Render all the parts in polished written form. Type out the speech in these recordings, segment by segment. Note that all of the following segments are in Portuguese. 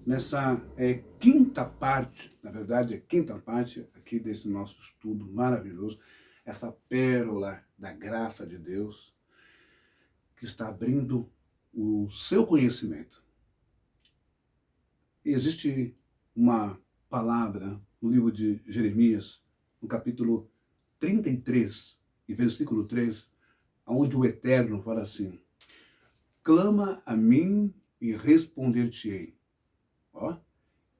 nessa quinta parte, na verdade, é quinta parte aqui desse nosso estudo maravilhoso, essa pérola da graça de Deus que está abrindo o seu conhecimento. E existe uma palavra no livro de Jeremias, no capítulo 33 e versículo 3, onde o Eterno fala assim: clama a mim e responder-te-ei,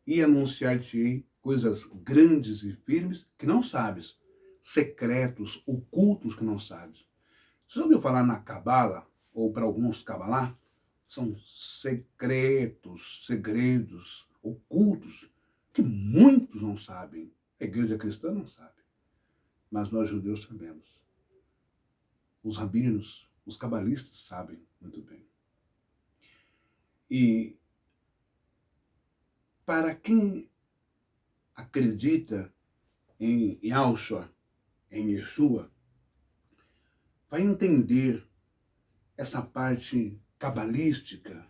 e anunciar-te-ei coisas grandes e firmes que não sabes, secretos, ocultos que não sabes. Você já ouviu falar na Cabala, ou para alguns Cabalá? São secretos, segredos, ocultos, que muitos não sabem. A igreja cristã não sabe, mas nós judeus sabemos. Os rabinos, os cabalistas sabem muito bem. E para quem acredita em Yahushua, em Yeshua, vai entender essa parte cabalística.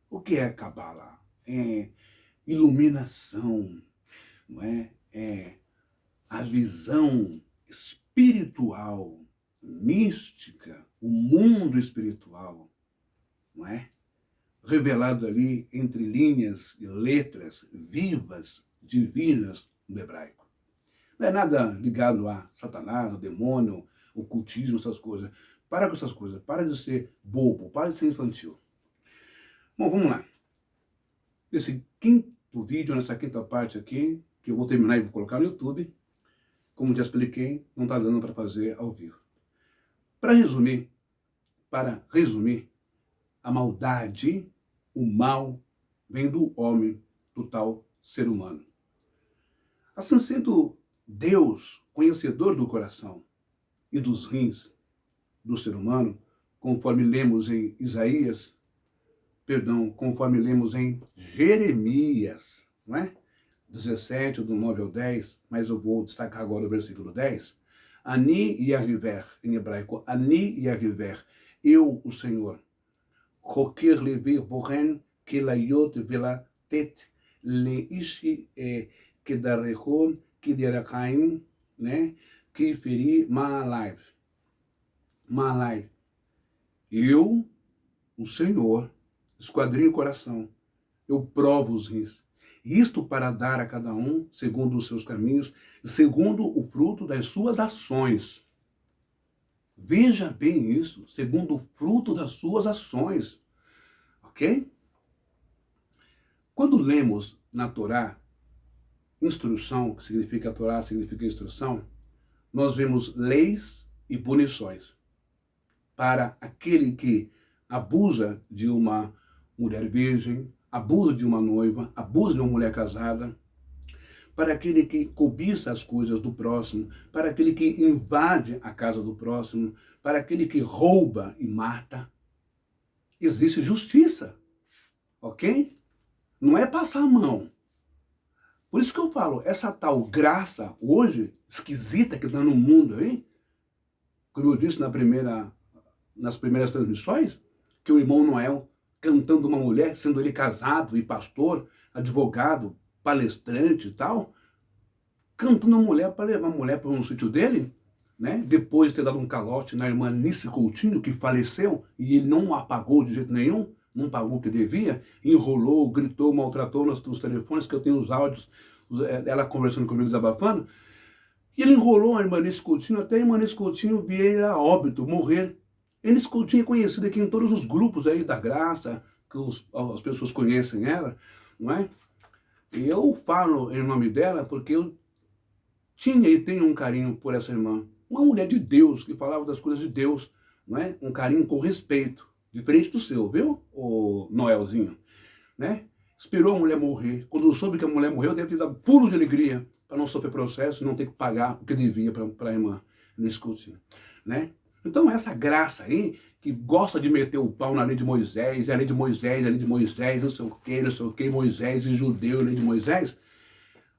O que é Cabala? É iluminação, não é? É a visão espiritual, mística, o mundo espiritual, não é? Revelado ali entre linhas e letras vivas, divinas do hebraico. Não é nada ligado a Satanás, ao demônio, ocultismo, essas coisas. Para com essas coisas, para de ser bobo, para de ser infantil. Bom, vamos lá. Esse quinto vídeo, nessa quinta parte aqui, que eu vou terminar e vou colocar no YouTube, como já expliquei, não está dando para fazer ao vivo. Para resumir, a maldade, o mal, vem do homem, do tal ser humano. Assim sendo Deus conhecedor do coração e dos rins do ser humano, conforme lemos em conforme lemos em Jeremias, não é? 17, do 9 ao 10, mas eu vou destacar agora o versículo 10. Ani Yahiver, em hebraico, Ani Yahiver, eu, o Senhor, Roker levir boren, kelayot velatet, leishi kedarechon, kiderachaim, né? Kiferi maalai. Eu, o Senhor, esquadrinho o coração, eu provo os rins. Isto para dar a cada um, segundo os seus caminhos, segundo o fruto das suas ações. Veja bem isso, segundo o fruto das suas ações. Ok? Quando lemos na Torá, instrução, que significa Torá, significa instrução, nós vemos leis e punições para aquele que abusa de uma mulher virgem, abusa de uma noiva, abusa de uma mulher casada, para aquele que cobiça as coisas do próximo, para aquele que invade a casa do próximo, para aquele que rouba e mata. Existe justiça, ok? Não é passar a mão. Por isso que eu falo, essa tal graça hoje, esquisita que está no mundo aí, como eu disse nas primeiras transmissões, que o irmão Noel cantando uma mulher, sendo ele casado e pastor, advogado, palestrante e tal, cantando uma mulher para levar a mulher para um sítio dele, né? Depois de ter dado um calote na irmã Nice Coutinho, que faleceu, e ele não apagou de jeito nenhum, não pagou o que devia, enrolou, gritou, maltratou nos telefones, que eu tenho os áudios, ela conversando comigo, desabafando, e ele enrolou a irmã Nice Coutinho, até a irmã Nice Coutinho vir a óbito, morrer. Nice Coutinho é conhecida aqui em todos os grupos aí da graça, que as pessoas conhecem ela, não é? E eu falo em nome dela porque eu tinha e tenho um carinho por essa irmã. Uma mulher de Deus, que falava das coisas de Deus, não é? Um carinho com respeito, diferente do seu, viu, o Noelzinho, né? Esperou a mulher morrer. Quando soube que a mulher morreu, deve ter dado pulos de alegria para não sofrer processo e não ter que pagar o que devia para a irmã Nice Coutinho, né? Então essa graça aí, que gosta de meter o pau na lei de Moisés, a lei de Moisés, a lei de Moisés, não sei o que, Moisés e judeu, a lei de Moisés.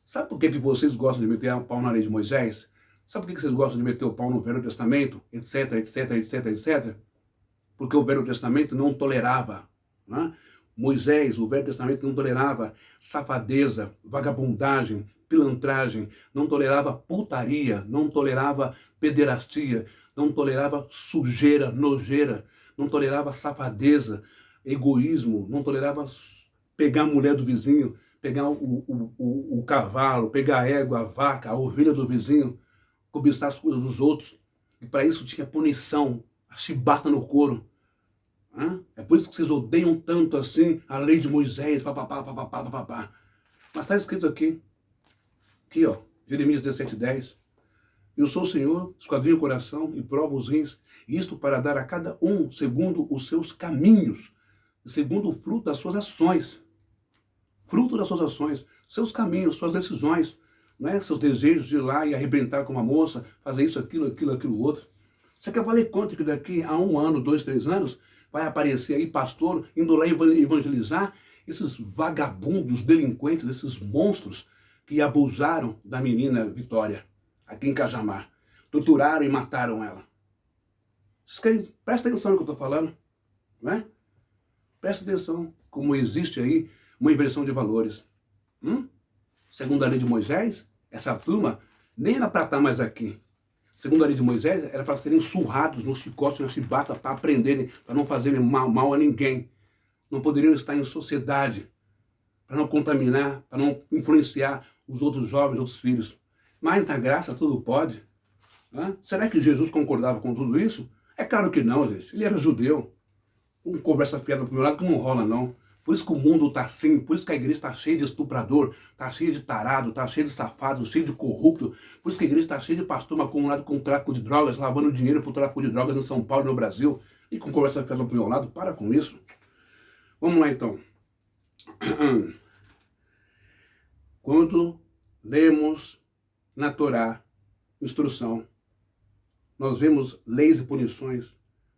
Sabe por que vocês gostam de meter o pau na lei de Moisés? Sabe por que vocês gostam de meter o pau no Velho Testamento, etc, etc, etc, etc? Porque o Velho Testamento não tolerava, né, Moisés, o Velho Testamento, não tolerava safadeza, vagabundagem, pilantragem, não tolerava putaria, não tolerava pederastia, não tolerava sujeira, nojeira, não tolerava safadeza, egoísmo, não tolerava pegar a mulher do vizinho, pegar o cavalo, pegar a égua, a vaca, a ovelha do vizinho, cobiçar as coisas dos outros. E para isso tinha punição, a chibata no couro. É por isso que vocês odeiam tanto assim a lei de Moisés, papapá, papapá, papapá. Mas está escrito aqui, ó, Jeremias 17:10. Eu sou o Senhor, esquadrinho o coração e provo os rins, isto para dar a cada um segundo os seus caminhos, segundo o fruto das suas ações. Fruto das suas ações, seus caminhos, suas decisões, né? Seus desejos de ir lá e arrebentar com uma moça, fazer isso, aquilo, outro. Você quer valer conta que daqui a 1 ano, 2, 3 anos, vai aparecer aí pastor indo lá evangelizar esses vagabundos, delinquentes, esses monstros que abusaram da menina Vitória, aqui em Cajamar. Torturaram e mataram ela. Vocês querem? Presta atenção no que eu estou falando, né? Presta atenção como existe aí uma inversão de valores. Segundo a lei de Moisés, essa turma nem era para estar mais aqui. Segundo a lei de Moisés, era para serem surrados no chicote, na chibata, para aprenderem, para não fazerem mal a ninguém. Não poderiam estar em sociedade, para não contaminar, para não influenciar os outros jovens, outros filhos. Mas na graça tudo pode. Será que Jesus concordava com tudo isso? É claro que não, gente. Ele era judeu. Não conversa fiada pro meu lado que não rola, não. Por isso que o mundo está assim, por isso que a igreja está cheia de estuprador, está cheia de tarado, está cheia de safado, cheia de corrupto. Por isso que a igreja está cheia de pastor acumulado com tráfico de drogas, lavando dinheiro para o tráfico de drogas em São Paulo e no Brasil. E com conversa fiada pro meu lado, para com isso. Vamos lá então. Quando lemos na Torá, instrução, nós vemos leis e punições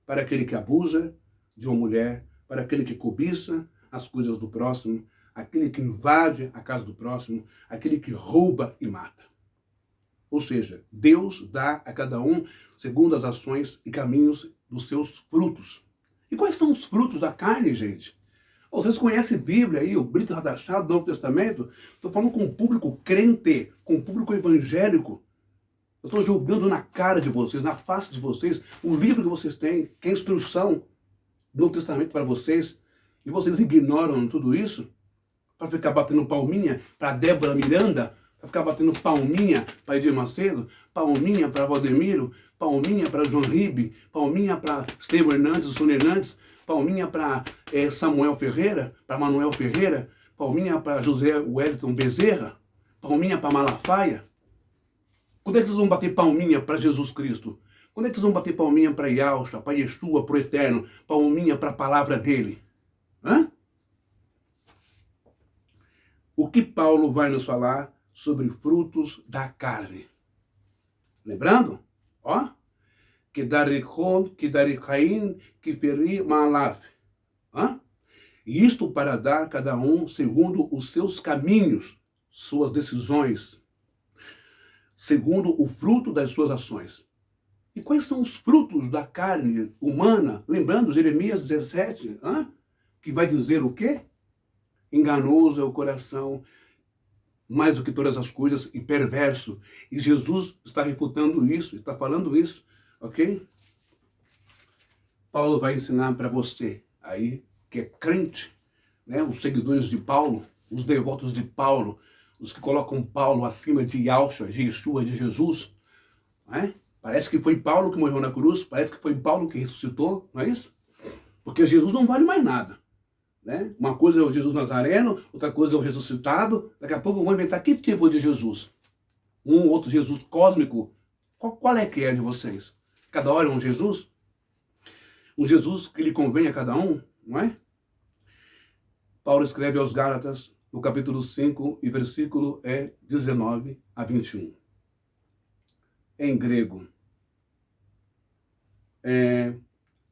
para aquele que abusa de uma mulher, para aquele que cobiça as coisas do próximo, aquele que invade a casa do próximo, aquele que rouba e mata. Ou seja, Deus dá a cada um segundo as ações e caminhos dos seus frutos. E quais são os frutos da carne, gente? Vocês conhecem a Bíblia aí, o Brito Radachado do Novo Testamento? Estou falando com o público crente, com o público evangélico. Eu estou jogando na cara de vocês, na face de vocês, o livro que vocês têm, que é a instrução do Novo Testamento para vocês. E vocês ignoram tudo isso para ficar batendo palminha para Débora Miranda, para ficar batendo palminha para Edir Macedo, palminha para Valdemiro, palminha para João Ribe, palminha para Estevão Hernandes, Sônia Hernandes, palminha para Samuel Ferreira, para Manuel Ferreira, palminha para José Wellington Bezerra, palminha para Malafaia. Quando é que vocês vão bater palminha para Jesus Cristo? Quando é que vocês vão bater palminha para Yahshua, para Yeshua, para o Eterno, palminha para a palavra dele? O que Paulo vai nos falar sobre frutos da carne? Lembrando? Que darikon, que darikain, que feri malaf. E isto para dar cada um segundo os seus caminhos, suas decisões, segundo o fruto das suas ações. E quais são os frutos da carne humana? Lembrando Jeremias 17, que vai dizer o quê? Enganoso é o coração, mais do que todas as coisas, e perverso. E Jesus está refutando isso, está falando isso, ok? Paulo vai ensinar para você aí, que é crente, né? Os seguidores de Paulo, os devotos de Paulo, os que colocam Paulo acima de Yahshua, de Yeshua, de Jesus, né? Parece que foi Paulo que morreu na cruz, parece que foi Paulo que ressuscitou, não é isso? Porque Jesus não vale mais nada. Né? Uma coisa é o Jesus Nazareno, outra coisa é o ressuscitado. Daqui a pouco eu vou inventar que tipo de Jesus? Um outro Jesus cósmico? Qual é que é de vocês? Cada hora é um Jesus? Um Jesus que lhe convém a cada um, não é? Paulo escreve aos Gálatas, no capítulo 5, e versículo 19 a 21. Em grego.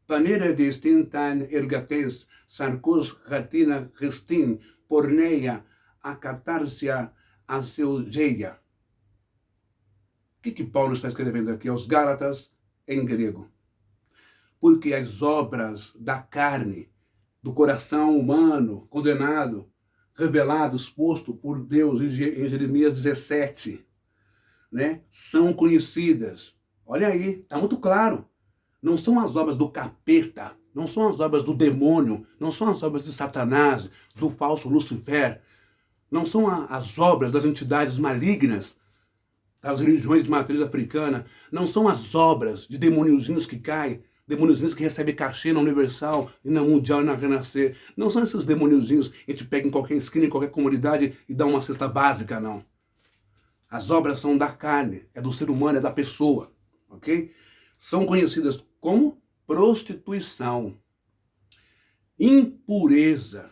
Panera de stintan ergates, sarcos ratina restin, porneia, a catarsia, a seugeia. O que Paulo está escrevendo aqui aos Gálatas em grego? Porque as obras da carne do coração humano, condenado, revelado, exposto por Deus em Jeremias 17, né? São conhecidas. Olha aí, está muito claro. Não são as obras do capeta, não são as obras do demônio, não são as obras de Satanás, do falso Lucifer, não são as obras das entidades malignas, das religiões de matriz africana, não são as obras de demôniozinhos que caem, demôniozinhos que recebem cachê na Universal e na Mundial e na Renascer. Não são esses demôniozinhos que a gente pega em qualquer esquina, em qualquer comunidade e dá uma cesta básica, não. As obras são da carne, é do ser humano, é da pessoa, ok? São conhecidas como prostituição, impureza,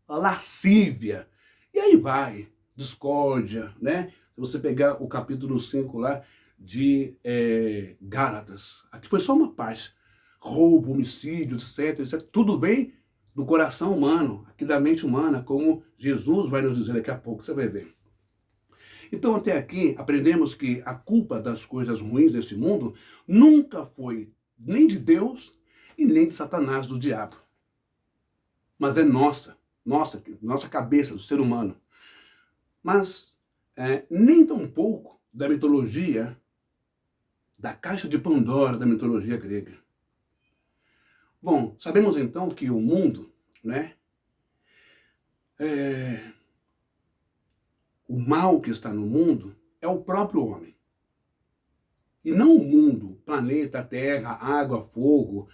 lascívia, e aí vai, discórdia, né? Se você pegar o capítulo 5 lá de Gálatas, aqui foi só uma parte, roubo, homicídio, etc, tudo vem do coração humano, aqui da mente humana, como Jesus vai nos dizer daqui a pouco, você vai ver. Então, até aqui, aprendemos que a culpa das coisas ruins deste mundo nunca foi nem de Deus e nem de Satanás, do diabo. Mas é nossa cabeça, do ser humano. Mas nem tão pouco da mitologia, da caixa de Pandora da mitologia grega. Bom, sabemos então que o mundo, né, o mal que está no mundo é o próprio homem. E não o mundo, planeta, terra, água, fogo,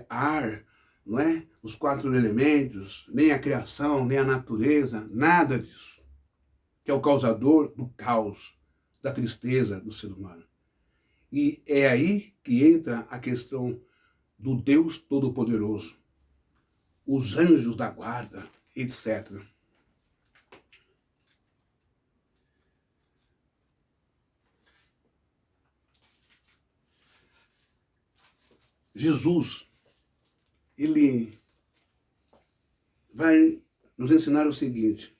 ar, não é? Os 4 elementos, nem a criação, nem a natureza, nada disso. Que é o causador do caos, da tristeza do ser humano. E é aí que entra a questão do Deus Todo-Poderoso, os anjos da guarda, etc. Jesus, ele vai nos ensinar o seguinte: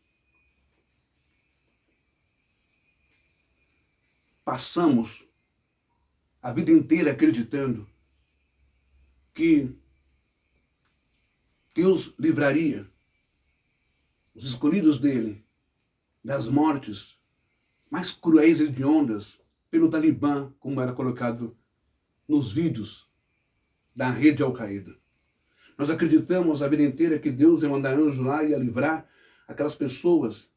passamos a vida inteira acreditando que Deus livraria os escolhidos dele das mortes mais cruéis e hediondas pelo Talibã, como era colocado nos vídeos da rede Al-Qaeda. Nós acreditamos a vida inteira que Deus ia mandar anjo lá e ia livrar aquelas pessoas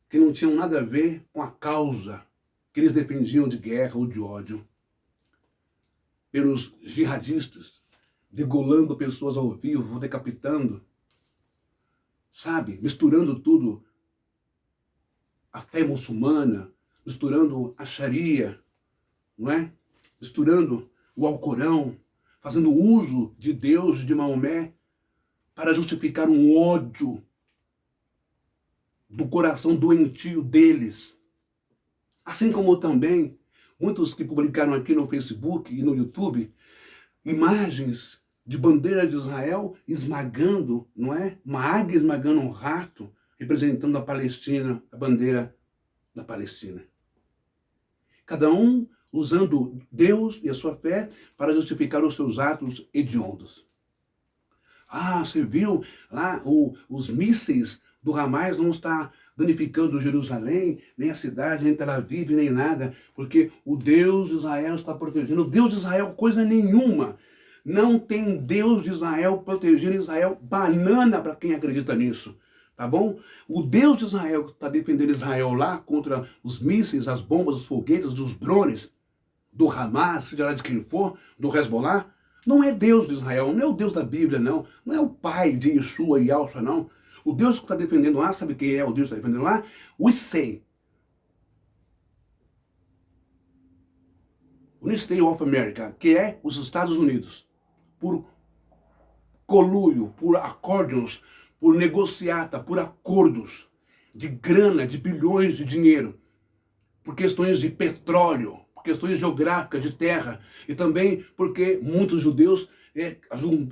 que não tinham nada a ver com a causa que eles defendiam de guerra ou de ódio. Pelos jihadistas, degolando pessoas ao vivo, decapitando, sabe? Misturando tudo, a fé muçulmana, misturando a Sharia, não é? Misturando o Alcorão, fazendo uso de Deus, de Maomé, para justificar um ódio do coração doentio deles. Assim como também muitos que publicaram aqui no Facebook e no YouTube imagens de bandeira de Israel esmagando, não é? Uma águia esmagando um rato, representando a Palestina, a bandeira da Palestina. Cada um usando Deus e a sua fé para justificar os seus atos hediondos. Ah, você viu lá os mísseis do Hamas não está danificando Jerusalém, nem a cidade, nem Tel Aviv, nem nada, porque o Deus de Israel está protegendo. O Deus de Israel, coisa nenhuma. Não tem Deus de Israel protegendo Israel, banana para quem acredita nisso. Tá bom? O Deus de Israel que está defendendo Israel lá contra os mísseis, as bombas, os foguetes, os drones do Hamas, seja lá de quem for, do Hezbollah, não é Deus de Israel, não é o Deus da Bíblia, não. Não é o pai de Yeshua e Yahshua, não. O Deus que está defendendo lá, sabe quem é o Deus que está defendendo lá? O ICEI. United States of America, que é os Estados Unidos. Por conluio, por acórdãos, por negociata, por acordos de grana, de bilhões de dinheiro, por questões de petróleo, por questões geográficas, de terra, e também porque muitos judeus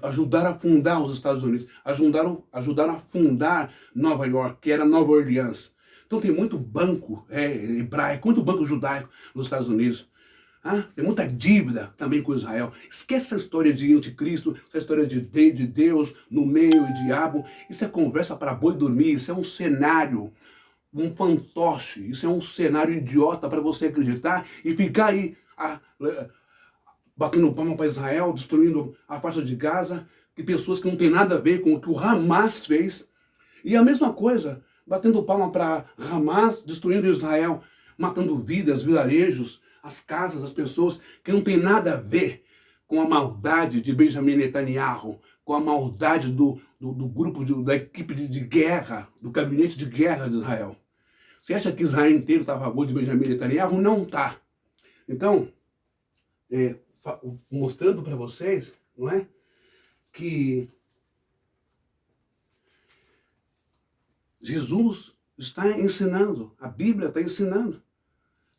ajudaram a fundar os Estados Unidos, ajudaram a fundar Nova York, que era Nova Orleans. Então tem muito banco hebraico, muito banco judaico nos Estados Unidos. Ah, tem muita dívida também com Israel. Esquece essa história de anticristo, essa história de Deus no meio e diabo. Isso é conversa para boi dormir, isso é um cenário, um fantoche, isso é um cenário idiota para você acreditar e ficar aí batendo palma para Israel, destruindo a faixa de Gaza, que pessoas que não têm nada a ver com o que o Hamas fez. E a mesma coisa, batendo palma para Hamas, destruindo Israel, matando vidas, vilarejos, as casas, as pessoas, que não tem nada a ver com a maldade de Benjamin Netanyahu, com a maldade do grupo, da equipe de guerra, do gabinete de guerra de Israel. Você acha que Israel inteiro está a favor de Benjamin Netanyahu? Não está. Então, mostrando para vocês, não é, que Jesus está ensinando, a Bíblia está ensinando,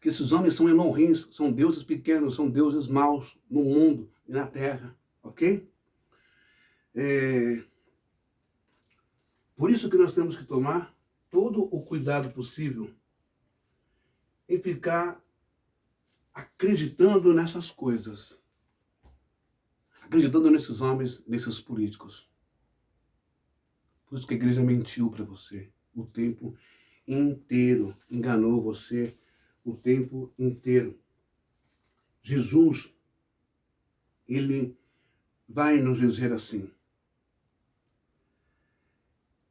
que esses homens são Elohins, são deuses pequenos, são deuses maus no mundo e na terra, ok? Por isso que nós temos que tomar todo o cuidado possível em ficar acreditando nessas coisas, acreditando nesses homens, nesses políticos. Por isso que a igreja mentiu para você o tempo inteiro, enganou você o tempo inteiro. Jesus, ele vai nos dizer assim.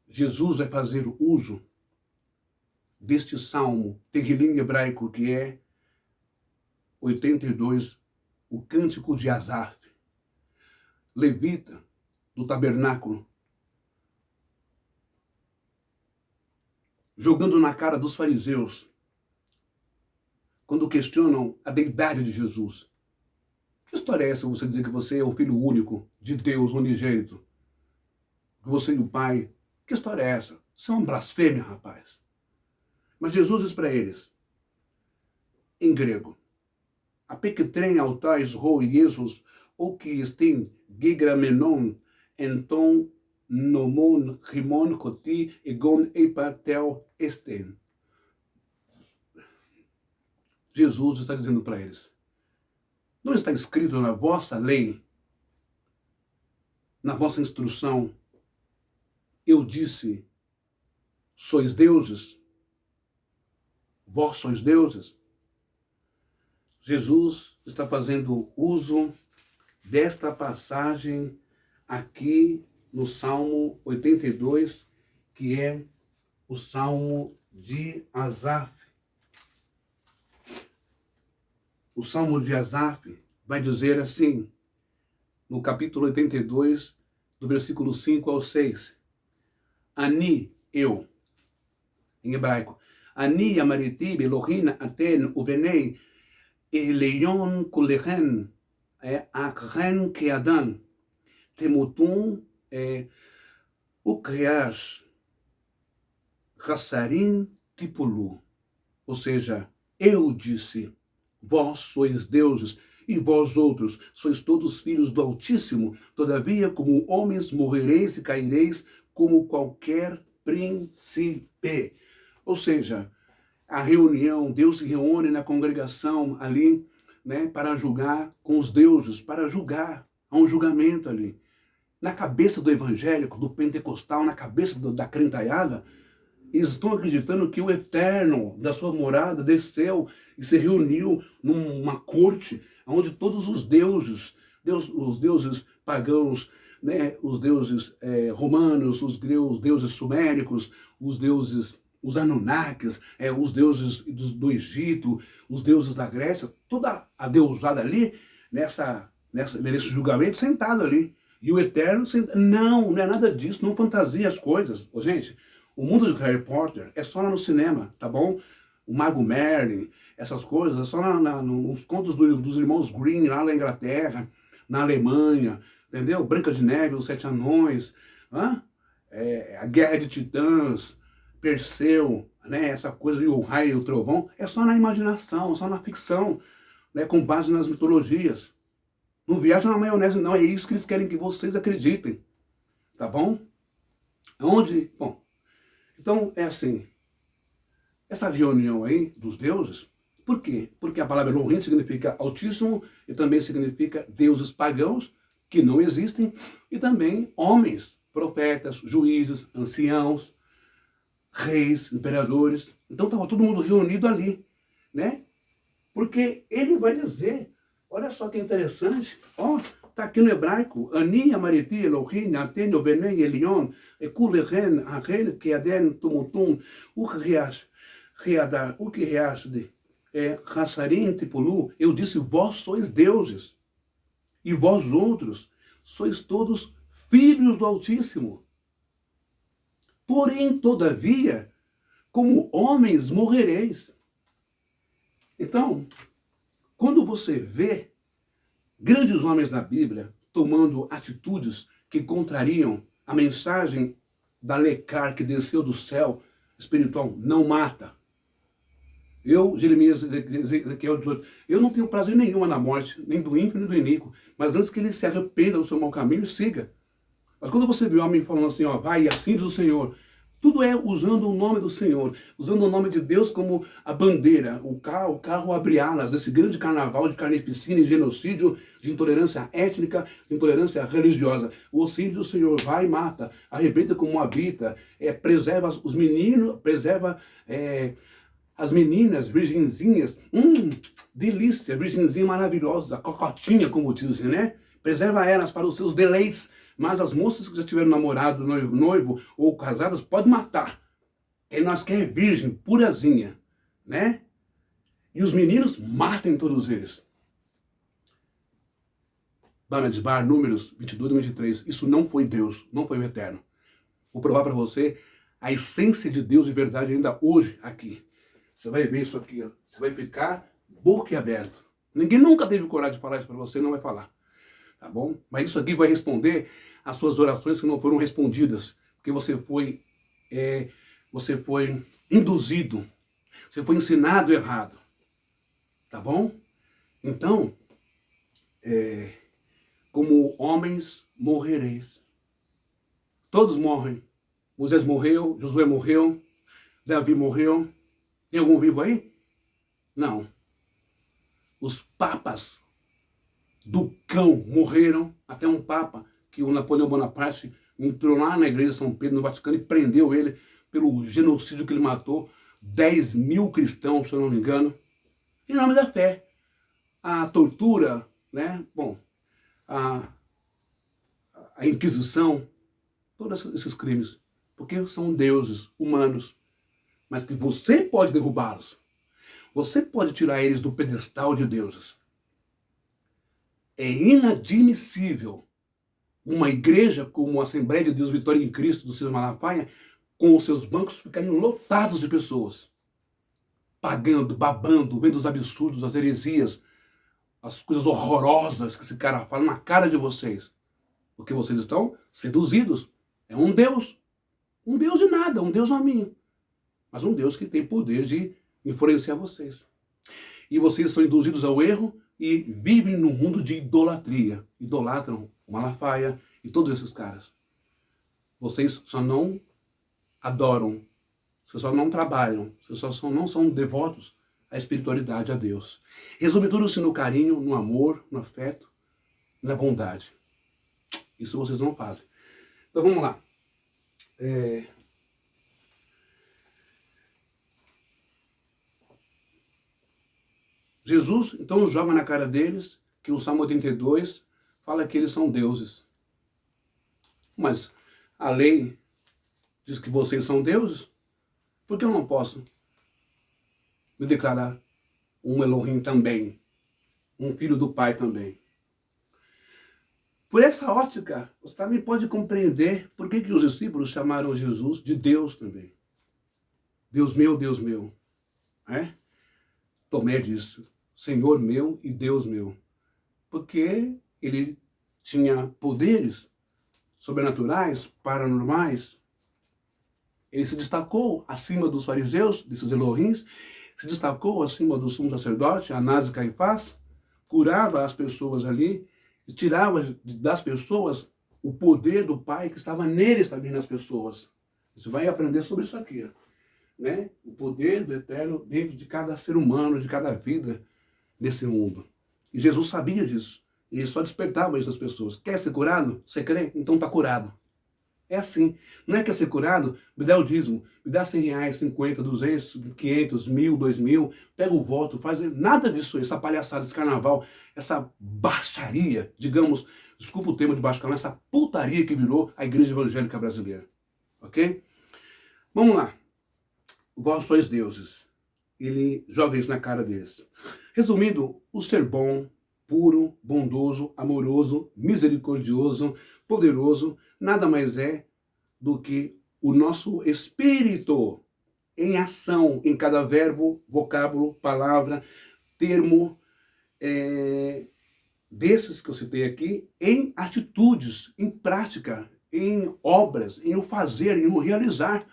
Jesus vai fazer uso deste salmo, Tehilim hebraico, que é 82, o cântico de Asaf, levita do tabernáculo, jogando na cara dos fariseus, quando questionam a deidade de Jesus. Que história é essa, você dizer que você é o filho único de Deus unigênito? Que você e o Pai... Que história é essa? Isso é uma blasfêmia, rapaz. Mas Jesus diz para eles, em grego, apeketren autais ho Jesus, o que estem gigramenon, então nomon rimon koti egon epatel esten. Jesus está dizendo para eles, não está escrito na vossa lei, na vossa instrução, eu disse, sois deuses, vós sois deuses. Jesus está fazendo uso desta passagem aqui no Salmo 82, que é o Salmo de Asaf. O Salmo de Asaf vai dizer assim, no capítulo 82, do versículo 5 ao 6. Ani, eu, em hebraico. Ani amariti belohim aten uvenei eleion kulechem akhen keadan temutum ukriash chassarim tipulu. Ou seja, eu disse, vós sois deuses, e vós outros sois todos filhos do Altíssimo, todavia como homens morrereis e caireis como qualquer príncipe. Ou seja, a reunião, Deus se reúne na congregação ali, né, para julgar com os deuses, para julgar, há um julgamento ali. Na cabeça do evangélico, do pentecostal, na cabeça da crentaiada, eles estão acreditando que o Eterno da sua morada desceu e se reuniu numa corte onde todos os deuses, os deuses pagãos, né, os deuses romanos, os deuses suméricos, os deuses, os Anunnakis, os deuses do Egito, os deuses da Grécia, toda a deusada ali, nesse julgamento, sentado ali. E o Eterno, não é nada disso, não fantasia as coisas. Gente, o mundo de Harry Potter é só lá no cinema, tá bom? O Mago Merlin, essas coisas, é só nos contos dos irmãos Grimm, lá na Inglaterra, na Alemanha, entendeu? Branca de Neve, os Sete Anões, a Guerra de Titãs, Perseu, né? Essa coisa, e o Raio e o Trovão, é só na imaginação, só na ficção, né? Com base nas mitologias. Não viaja na maionese, não, é isso que eles querem que vocês acreditem, tá bom? Bom, então é assim, essa reunião aí dos deuses, Por quê? Porque a palavra Elohim significa Altíssimo e também significa deuses pagãos que não existem e também homens, profetas, juízes, anciãos, reis, imperadores. Então estava todo mundo reunido ali, né? Porque ele vai dizer, olha só que interessante, ó, está aqui no hebraico, Ani, Amariti, Elohim, Ateno, Venem, Elion, Ekulehen, Ahen, Keaden, Tumutum, Ukriash, Riadar, Ukriashde, Hassarim, Tipulu, eu disse, vós sois deuses, e vós outros sois todos filhos do Altíssimo. Porém, todavia, como homens morrereis. Então, quando você vê grandes homens na Bíblia tomando atitudes que contrariam a mensagem da Lecar que desceu do céu espiritual, não mata. Eu, Jeremias, Ezequiel 18, eu não tenho prazer nenhuma na morte, nem do ímpio, nem do iníquo, mas antes que ele se arrependa do seu mau caminho, siga. Mas quando você vê o homem falando assim, ó, vai, assim diz o Senhor, tudo é usando o nome do Senhor, usando o nome de Deus como a bandeira, o carro abre alas desse grande carnaval de carnificina e genocídio, de intolerância étnica, de intolerância religiosa. O auxílio do Senhor vai e mata, arrebenta como habita, preserva os meninos, preserva as meninas, virgenzinhas, delícia, virgenzinha maravilhosa, cocotinha, como dizem, né? Preserva elas para os seus deleites. Mas as moças que já tiveram namorado, noivo ou casadas, pode matar. Quem nós quer é virgem, purazinha, né? E os meninos, matem todos eles. Bamidbar, Números 22 e 23. Isso não foi Deus, não foi o Eterno. Vou provar para você a essência de Deus de verdade ainda hoje aqui. Você vai ver isso aqui, ó. Você vai ficar boquiaberto. Ninguém nunca teve coragem de falar isso para você, não vai falar. Tá bom? Mas isso aqui vai responder às suas orações que não foram respondidas. Porque você foi induzido. Você foi ensinado errado. Tá bom? Então, como homens morrereis. Todos morrem. Moisés morreu, Josué morreu, Davi morreu. Tem algum vivo aí? Não. Os papas do cão morreram, até um papa que o Napoleão Bonaparte entrou lá na igreja de São Pedro, no Vaticano, e prendeu ele pelo genocídio que ele matou 10 mil cristãos, se eu não me engano, em nome da fé. A tortura, né? Bom, a Inquisição, todos esses crimes, porque são deuses humanos, mas que você pode derrubá-los. Você pode tirar eles do pedestal de deuses. É inadmissível uma igreja como a Assembleia de Deus Vitória em Cristo do Ciro Malafaia, com os seus bancos ficarem lotados de pessoas, pagando, babando, vendo os absurdos, as heresias, as coisas horrorosas que esse cara fala na cara de vocês. Porque vocês estão seduzidos. É um Deus de nada, um Deus hominho, mas um Deus que tem poder de influenciar vocês. E vocês são induzidos ao erro e vivem num mundo de idolatria. Idolatram o Malafaia e todos esses caras. Vocês só não adoram, vocês só não trabalham, vocês só não são devotos à espiritualidade, a Deus. Resume tudo-se no carinho, no amor, no afeto, na bondade. Isso vocês não fazem. Então vamos lá. Jesus, então, joga na cara deles que o Salmo 82 fala que eles são deuses. Mas a lei diz que vocês são deuses? Por que eu não posso me declarar um Elohim também? Um filho do Pai também? Por essa ótica, você também pode compreender por que os discípulos chamaram Jesus de Deus também. Deus meu, Deus meu. Tomé disse, Senhor meu e Deus meu. Porque ele tinha poderes sobrenaturais, paranormais. Ele se destacou acima dos fariseus, desses Elohims, se destacou acima do sumo sacerdote, Anás e Caifás, curava as pessoas ali, e tirava das pessoas o poder do Pai que estava neles também nas pessoas. Você vai aprender sobre isso aqui. né, o poder do Eterno dentro de cada ser humano, de cada vida nesse mundo. E Jesus sabia disso. E ele só despertava isso nas pessoas. Quer ser curado? Você crê? Então está curado. É assim. Não é quer ser curado? Me dá o dízimo. Me dá 100 reais, 50, 200, 500, 1000, 2000. Pega o voto, faz nada disso. Essa palhaçada, esse carnaval, essa baixaria, digamos, desculpa o termo de baixo calão, essa putaria que virou a igreja evangélica brasileira. Ok? Vamos lá. Vós sois deuses. Ele joga isso na cara deles. Resumindo, o ser bom, puro, bondoso, amoroso, misericordioso, poderoso, nada mais é do que o nosso espírito em ação, em cada verbo, vocábulo, palavra, termo, desses que eu citei aqui, em atitudes, em prática, em obras, em o fazer, em o realizar,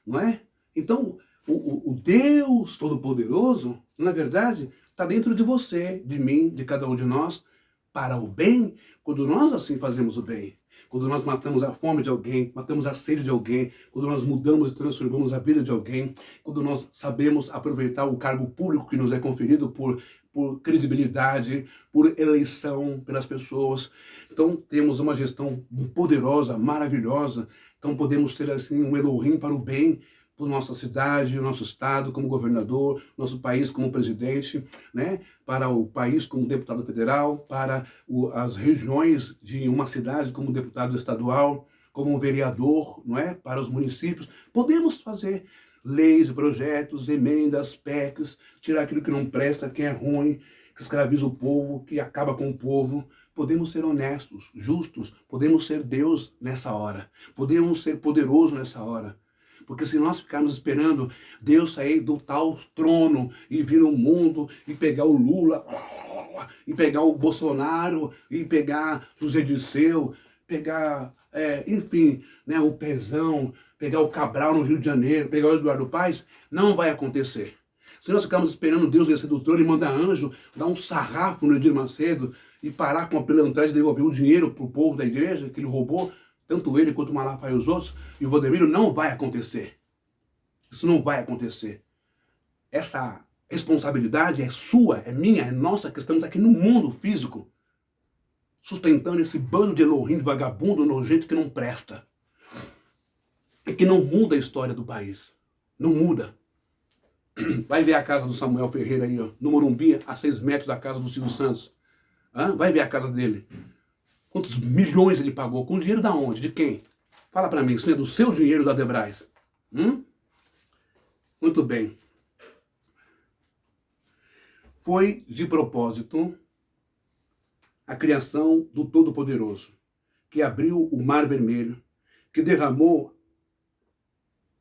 não é? Então, o Deus Todo-Poderoso, na verdade, está dentro de você, de mim, de cada um de nós, para o bem, quando nós assim fazemos o bem. Quando nós matamos a fome de alguém, matamos a sede de alguém, quando nós mudamos e transformamos a vida de alguém, quando nós sabemos aproveitar o cargo público que nos é conferido por credibilidade, por eleição pelas pessoas. Então, temos uma gestão poderosa, maravilhosa. Então, podemos ser assim um Elohim para o bem, para nossa cidade, o nosso estado como governador, nosso país como presidente, né? Para o país como deputado federal, para as regiões de uma cidade como deputado estadual, como vereador, não é? Para os municípios. Podemos fazer leis, projetos, emendas, PECs, tirar aquilo que não presta, que é ruim, que escraviza o povo, que acaba com o povo. Podemos ser honestos, justos, podemos ser Deus nessa hora, podemos ser poderosos nessa hora. Porque se nós ficarmos esperando Deus sair do tal trono e vir no mundo e pegar o Lula, e pegar o Bolsonaro, e pegar o Zé Dirceu, pegar, enfim, né, o Pezão, pegar o Cabral no Rio de Janeiro, pegar o Eduardo Paes, não vai acontecer. Se nós ficarmos esperando Deus descer do trono e mandar anjo, dar um sarrafo no Edir Macedo e parar com a pilantragem de devolver o dinheiro para o povo da igreja que ele roubou, tanto ele quanto o Malafaia e os outros, e o Valdemiro, não vai acontecer. Isso não vai acontecer. Essa responsabilidade é sua, é minha, é nossa, que estamos aqui no mundo físico, sustentando esse bando de Elohim, vagabundo, nojento, que não presta. E que não muda a história do país. Não muda. Vai ver a casa do Samuel Ferreira aí, ó, no Morumbi, a 6 metros da casa do Silvio Santos. Vai ver a casa dele. Quantos milhões ele pagou? Com dinheiro da onde? De quem? Fala para mim, isso é do seu dinheiro da Debrais? Muito bem. Foi de propósito a criação do Todo-Poderoso, que abriu o Mar Vermelho, que derramou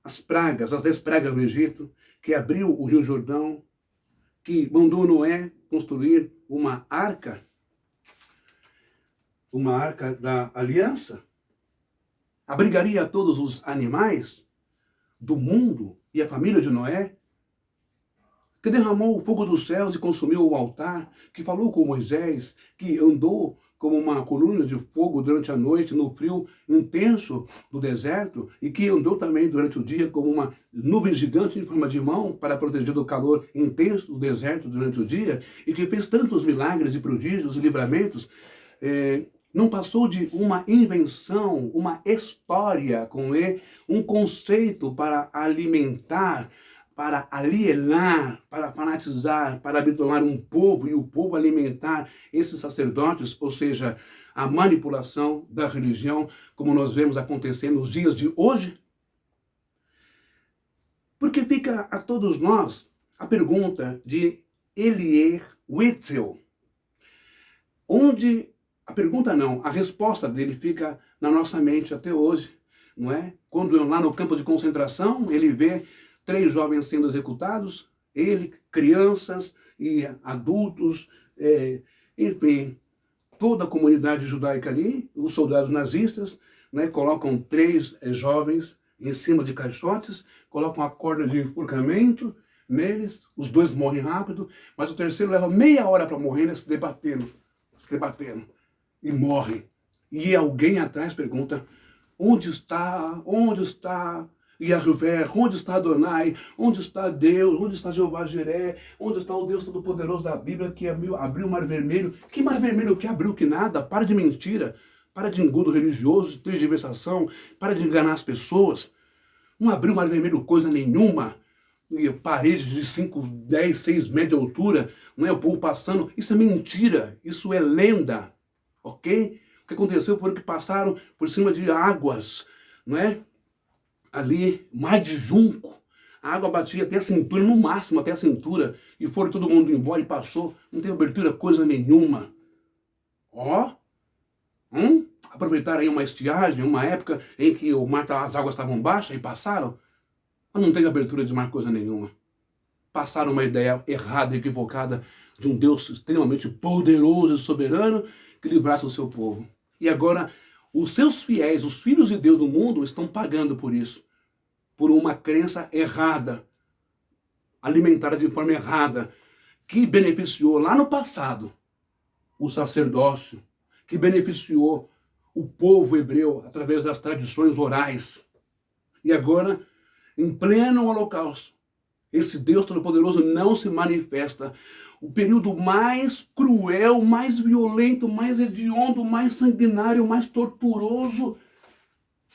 as pragas, as 10 pragas do Egito, que abriu o Rio Jordão, que mandou Noé construir uma arca da aliança, abrigaria todos os animais do mundo e a família de Noé, que derramou o fogo dos céus e consumiu o altar, que falou com Moisés, que andou como uma coluna de fogo durante a noite no frio intenso do deserto, e que andou também durante o dia como uma nuvem gigante em forma de mão para proteger do calor intenso do deserto durante o dia, e que fez tantos milagres e prodígios e livramentos, não passou de uma invenção, uma história com ele, um conceito para alimentar, para alienar, para fanatizar, para habituar um povo e o povo alimentar esses sacerdotes, ou seja, a manipulação da religião, como nós vemos acontecer nos dias de hoje? Porque fica a todos nós a pergunta de Elie Wiesel, onde a pergunta não, a resposta dele fica na nossa mente até hoje, não é? Quando lá no campo de concentração ele vê 3 jovens sendo executados, ele, crianças e adultos, enfim, toda a comunidade judaica ali, os soldados nazistas, né, colocam 3 jovens em cima de caixotes, colocam a corda de enforcamento neles, os 2 morrem rápido, mas o terceiro leva meia hora para morrer, né, se debatendo, e morre. E alguém atrás pergunta, onde está Yahvé, onde está Adonai, onde está Deus, onde está Jeová Jiré, onde está o Deus Todo-Poderoso da Bíblia que abriu o Mar Vermelho? Que Mar Vermelho que abriu que nada? Para de mentira, para de engodo religioso, de tergiversação, para de enganar as pessoas. Não abriu o Mar Vermelho coisa nenhuma. Paredes de 5, 10, 6 metros de altura, não é? O povo passando. Isso é mentira, isso é lenda, ok? O que aconteceu foi que passaram por cima de águas, não é? Ali, mar de junco. A água batia até a cintura, no máximo até a cintura, e foram todo mundo embora e passou. Não tem abertura coisa nenhuma. Ó, aproveitaram aí uma estiagem, uma época em que as águas estavam baixas e passaram. Mas não tem abertura de mar coisa nenhuma. Passaram uma ideia errada, equivocada de um Deus extremamente poderoso e soberano que livrasse o seu povo. E agora os seus fiéis, os filhos de Deus do mundo, estão pagando por isso. Por uma crença errada, alimentada de forma errada, que beneficiou lá no passado o sacerdócio, que beneficiou o povo hebreu através das tradições orais. E agora, em pleno holocausto, esse Deus Todo-Poderoso não se manifesta. O período mais cruel, mais violento, mais hediondo, mais sanguinário, mais torturoso.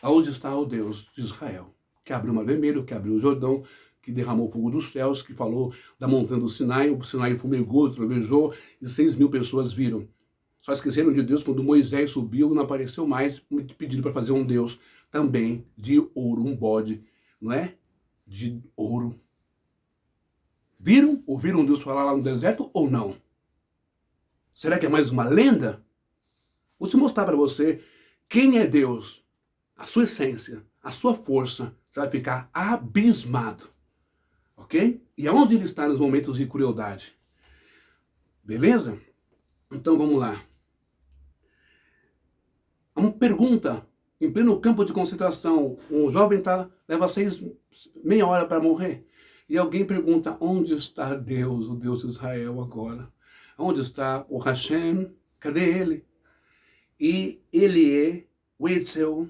Aonde está o Deus de Israel? Que abriu o Mar Vermelho, que abriu o Jordão, que derramou fogo dos céus, que falou da montanha do Sinai, o Sinai fumegou, trovejou, e 6.000 pessoas viram. Só esqueceram de Deus quando Moisés subiu e não apareceu mais, pedindo para fazer um Deus também de ouro, um bode, não é? De ouro. Viram? Ouviram Deus falar lá no deserto ou não? Será que é mais uma lenda? Vou te mostrar para você quem é Deus, a sua essência, a sua força. Você vai ficar abismado. Ok? E aonde ele está nos momentos de crueldade? Beleza? Então vamos lá. Uma pergunta. Em pleno campo de concentração, um jovem leva meia hora para morrer. E alguém pergunta, onde está Deus, o Deus de Israel agora? Onde está o Hashem? Cadê ele? E ele é Wetzel,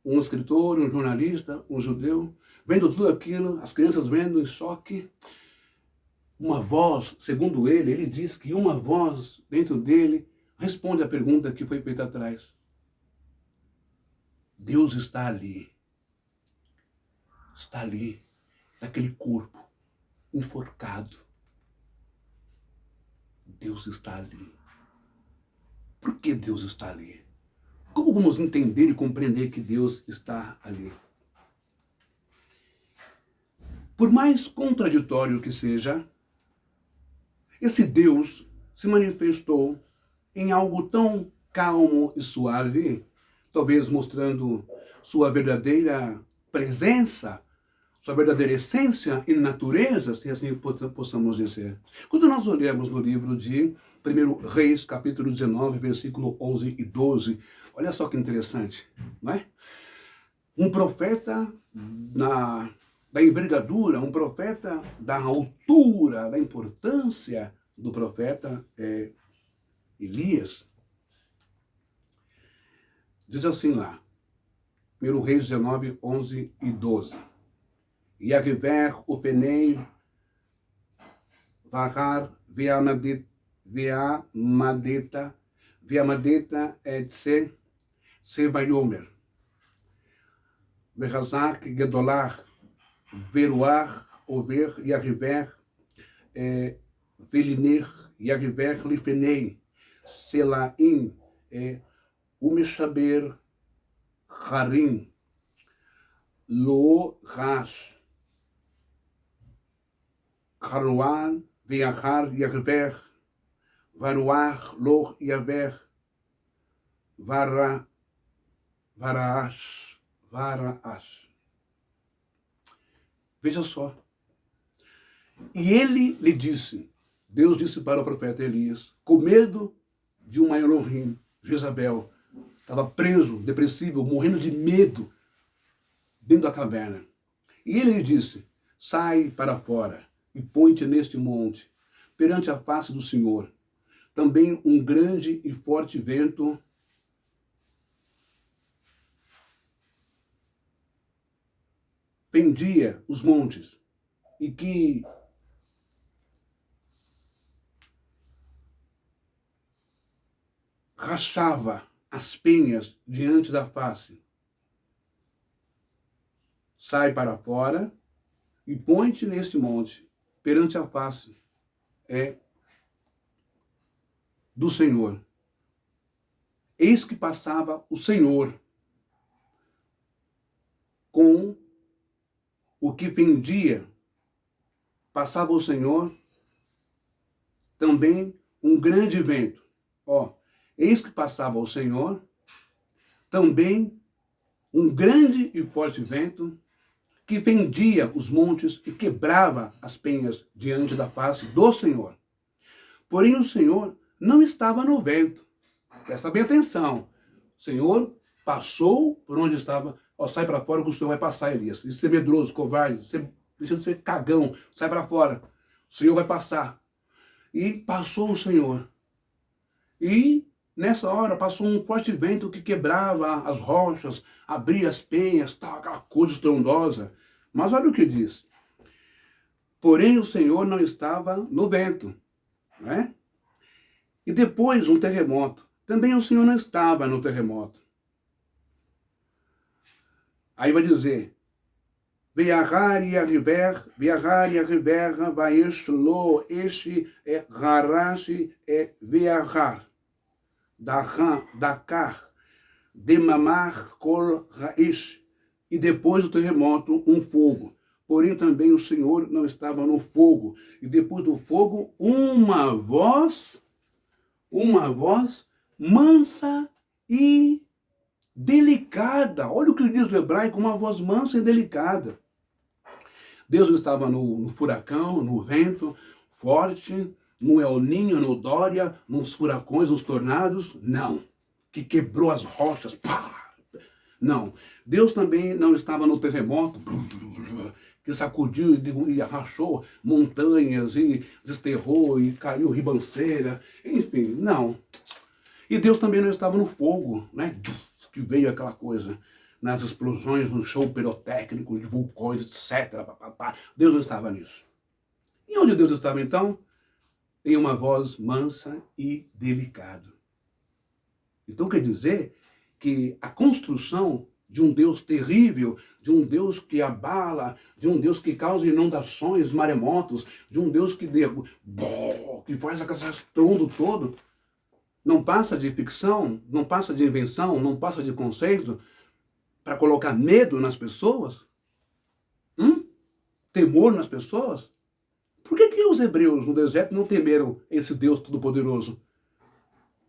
um escritor, um jornalista, um judeu, vendo tudo aquilo, as crianças vendo em choque. Uma voz, segundo ele diz que uma voz dentro dele responde à pergunta que foi feita atrás. Deus está ali. Está ali, naquele corpo, enforcado. Deus está ali. Por que Deus está ali? Como vamos entender e compreender que Deus está ali? Por mais contraditório que seja, esse Deus se manifestou em algo tão calmo e suave, talvez mostrando sua verdadeira presença, sua verdadeira essência e natureza, se assim possamos dizer. Quando nós olhamos no livro de 1 Reis, capítulo 19, versículo 11 e 12, olha só que interessante, não é? Um profeta da envergadura, um profeta da altura, da importância do profeta Elias. Diz assim lá, 1 Reis 19, 11 e 12. Yahvé ופני והר ועמדת את זה ויאמר וחזק גדולך ורוח עובר יהבך ולנך יהבך לפני סלעים ומשבר חרים לא רש חרואן ויחר יהבך ורוח לא יהבך ורעש. Veja só. E ele lhe disse, Deus disse para o profeta Elias, com medo de uma Elohim, Jezabel, estava preso, depressivo, morrendo de medo dentro da caverna. E ele lhe disse, sai para fora e põe-te neste monte, perante a face do Senhor. Também um grande e forte vento fendia os montes e que rachava as penhas diante da face. Sai para fora e põe-te neste monte, perante a face do Senhor. Eis que passava o Senhor com o que fendia. Passava o Senhor também um grande vento. Eis que passava o Senhor também um grande e forte vento que fendia os montes e quebrava as penhas diante da face do Senhor. Porém, o Senhor não estava no vento. Presta bem atenção. O Senhor passou por onde estava. Sai para fora que o Senhor vai passar, Elias. Isso ser medroso, covarde, deixa de ser cagão. Sai para fora. O Senhor vai passar. E passou o Senhor. E nessa hora passou um forte vento que quebrava as rochas, abria as penhas, aquela coisa estrondosa. Mas olha o que diz. Porém, o Senhor não estava no vento. Né? E depois um terremoto. Também o Senhor não estava no terremoto. Aí vai dizer, Viahar e a river, vaeshlo, este é harashi é viahar, dakar, demamar kol raish. E depois do terremoto, um fogo. Porém, também o Senhor não estava no fogo. E depois do fogo, uma voz mansa e delicada. Olha o que diz o hebraico, uma voz mansa e delicada. Deus estava no furacão, no vento forte, no El Niño, no Dória, nos furacões, nos tornados. Não. Que quebrou as rochas. Pá! Não. Deus também não estava no terremoto, que sacudiu e arrachou montanhas, e desterrou, e caiu ribanceira. Enfim, não. E Deus também não estava no fogo, né? Que veio aquela coisa, nas explosões, no show pirotécnico, de vulcões, etc. Deus não estava nisso. E onde Deus estava então? Em uma voz mansa e delicada. Então quer dizer que a construção de um Deus terrível, de um Deus que abala, de um Deus que causa inundações, maremotos, de um Deus que faz aquele estrondo todo, não passa de ficção, não passa de invenção, não passa de conceito para colocar medo nas pessoas? Temor nas pessoas? Por que os hebreus no deserto não temeram esse Deus Todo-Poderoso?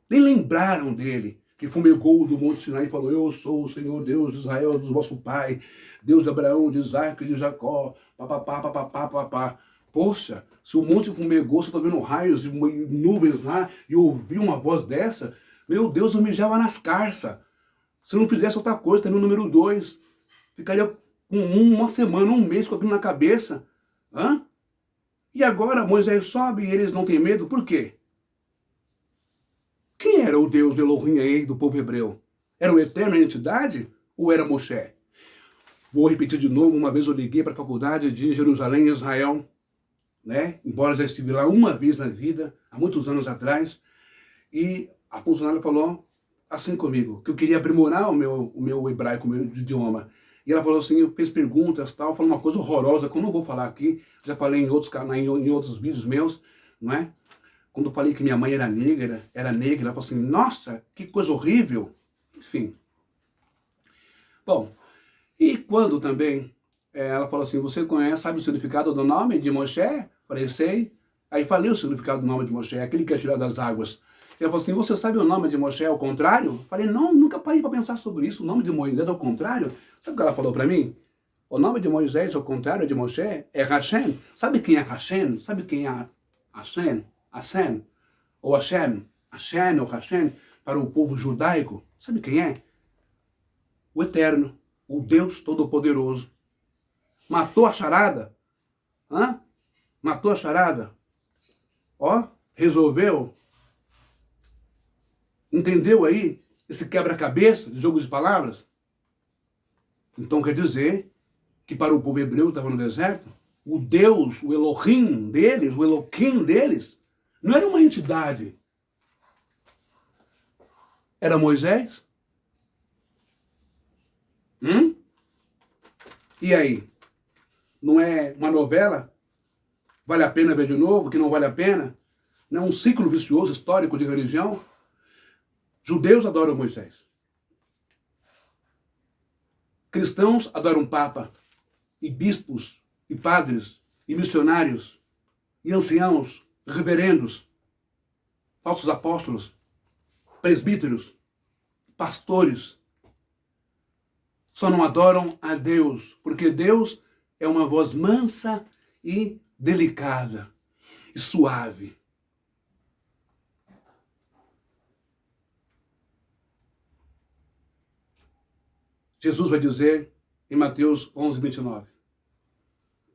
Nem lembraram dele, que fumegou do Monte Sinai e falou, eu sou o Senhor Deus de Israel, do vosso pai, Deus de Abraão, de Isaac e de Jacó, papapá. Poxa, se o monte fumegou, você está vendo raios e nuvens lá, e ouviu uma voz dessa, meu Deus, eu mijava nas carças. Se não fizesse outra coisa, também o número 2, ficaria com uma semana, um mês com aquilo na cabeça. E agora Moisés sobe e eles não têm medo, por quê? Quem era o Deus de Elohim aí do povo hebreu? Era o Eterno, a entidade? Ou era Moshe? Vou repetir de novo, uma vez eu liguei para a faculdade de Jerusalém, Israel, né? Embora já estive lá uma vez na vida, há muitos anos atrás, e a funcionária falou assim comigo, que eu queria aprimorar o meu hebraico, o meu idioma. E ela falou assim, fez perguntas, tal, falou uma coisa horrorosa, que eu não vou falar aqui, já falei em outros vídeos meus, não é? Quando eu falei que minha mãe era negra, ela falou assim, nossa, que coisa horrível. Enfim. Bom, e quando também ela falou assim, você sabe o significado do nome de Moshe? Falei, sei. Aí falei o significado do nome de Moshe, aquele que é tirado das águas. Ela falou assim, você sabe o nome de Moshe ao contrário? Falei, não, nunca parei para pensar sobre isso, o nome de Moisés ao contrário. Sabe o que ela falou para mim? O nome de Moisés ao contrário de Moshe é Hashem. Sabe quem é Hashem? Sabe quem é Hashem? Hashem, ou Hashem, ou Hashem, para o povo judaico, sabe quem é? O Eterno, o Deus Todo-Poderoso. Matou a charada? Matou a charada? Resolveu? Entendeu aí esse quebra-cabeça de jogo de palavras? Então quer dizer que para o povo hebreu estava no deserto, o Deus, o Elohim deles, o Eloquim deles, não era uma entidade. Era Moisés? E aí? Não é uma novela? Vale a pena ver de novo? Que não vale a pena? Não é um ciclo vicioso histórico de religião? Judeus adoram Moisés. Cristãos adoram Papa, e bispos, e padres, e missionários, e anciãos, reverendos, falsos apóstolos, presbíteros, pastores. Só não adoram a Deus, porque Deus é uma voz mansa e delicada e suave. Jesus vai dizer em Mateus 11, 29.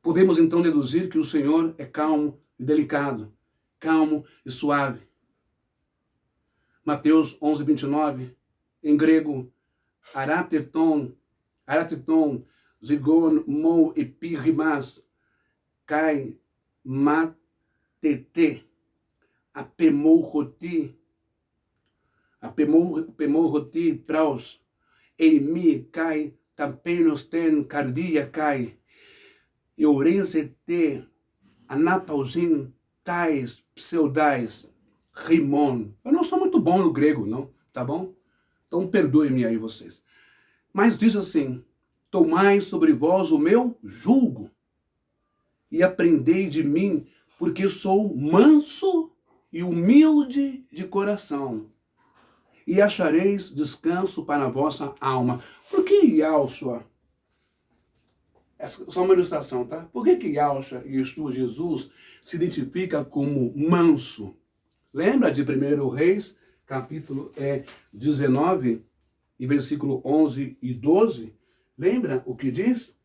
Podemos então deduzir que o Senhor é calmo e delicado, calmo e suave. Mateus 11, 29, em grego, arateton, zigon, mou, epirrimas, kai, matete, apemoroti, praus, eimi, kai, tapenos ten, cardia, kai, eurensete, anapausin, tais, pseudais, rimon. Eu não sou muito bom no grego, não, tá bom? Então perdoe-me aí vocês. Mas diz assim, tomai sobre vós o meu jugo e aprendei de mim, porque sou manso e humilde de coração, e achareis descanso para a vossa alma. Por que Yahshua? Essa é só uma ilustração, tá? Por que Yahshua, Yeshua, Jesus, se identifica como manso? Lembra de 1 Reis, capítulo 19, e versículo 11 e 12? Lembra o que diz?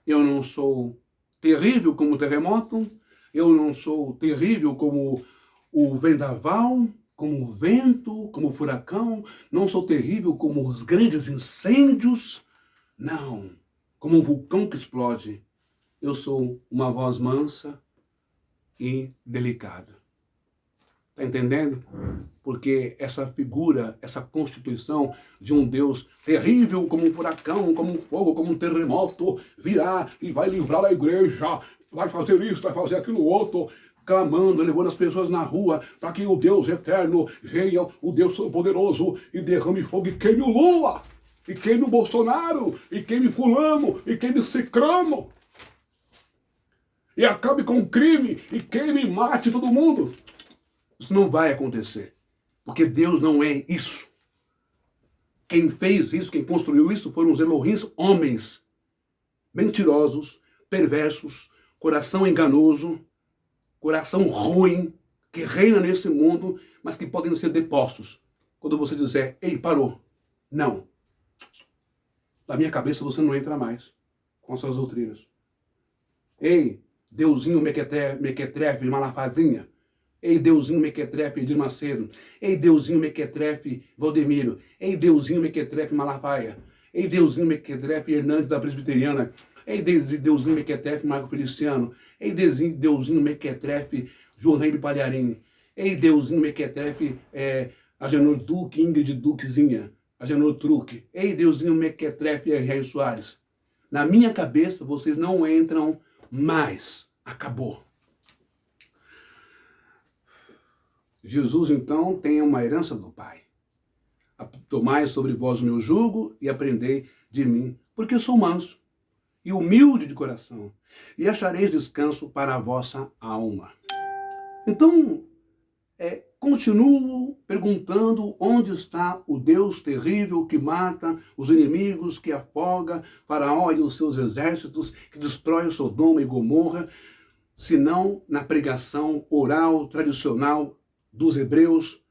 Eu não sou terrível como o terremoto, eu não sou terrível como o vendaval, como o vento, como o furacão, não sou terrível como os grandes incêndios, não, como um vulcão que explode. Eu sou uma voz mansa e delicada. Está entendendo? Porque essa figura, essa constituição de um Deus terrível como um furacão, como um fogo, como um terremoto, virá e vai livrar a igreja, vai fazer isso, vai fazer aquilo outro, clamando, levando as pessoas na rua para que o Deus eterno venha, o Deus poderoso, e derrame fogo e queime o Lula, e queime o Bolsonaro, e queime fulano, e queime cicrano, e acabe com o crime, e queime e mate todo mundo. Isso não vai acontecer, porque Deus não é isso. Quem fez isso, quem construiu isso, foram os Elohims, homens mentirosos, perversos, coração enganoso, coração ruim, que reina nesse mundo, mas que podem ser depostos. Quando você disser, ei, parou, não. Na minha cabeça você não entra mais com as suas doutrinas. Ei, Deusinho mequetrefe, malafazinha. Ei, Deusinho mequetrefe, Edir Macedo. Ei, Deusinho mequetrefe, Valdemiro. Ei, Deusinho mequetrefe, Malafaia. Ei, Deusinho mequetrefe, Hernandes da Presbiteriana. Ei, Deusinho mequetrefe, Marco Feliciano. Ei, Deusinho mequetrefe, João Reime Palharim. Ei, Deusinho mequetrefe, Agenor Duque, Ingrid Duquezinha. Agenor Truque. Ei, Deusinho mequetrefe, Rei Soares. Na minha cabeça, vocês não entram mais. Acabou. Jesus, então, tem uma herança do Pai. Tomai sobre vós o meu jugo e aprendei de mim, porque eu sou manso e humilde de coração, e achareis descanso para a vossa alma. Então, continuo perguntando onde está o Deus terrível que mata os inimigos, que afoga Faraó e os seus exércitos, que destrói Sodoma e Gomorra, senão na pregação oral, tradicional dos hebreus,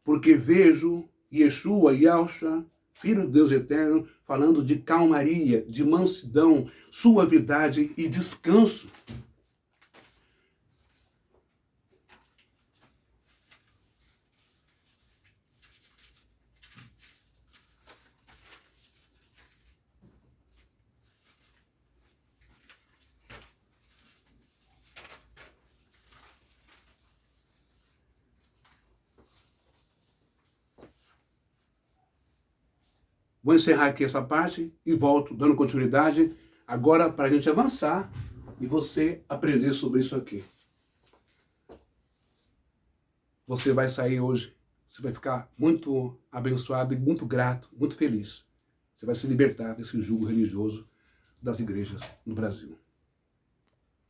porque vejo Yeshua, Yahshua, Filho de Deus eterno, falando de calmaria, de mansidão, suavidade e descanso. Vou encerrar aqui essa parte e volto dando continuidade agora para a gente avançar e você aprender sobre isso aqui. Você vai sair hoje, você vai ficar muito abençoado e muito grato, muito feliz. Você vai se libertar desse jugo religioso das igrejas no Brasil.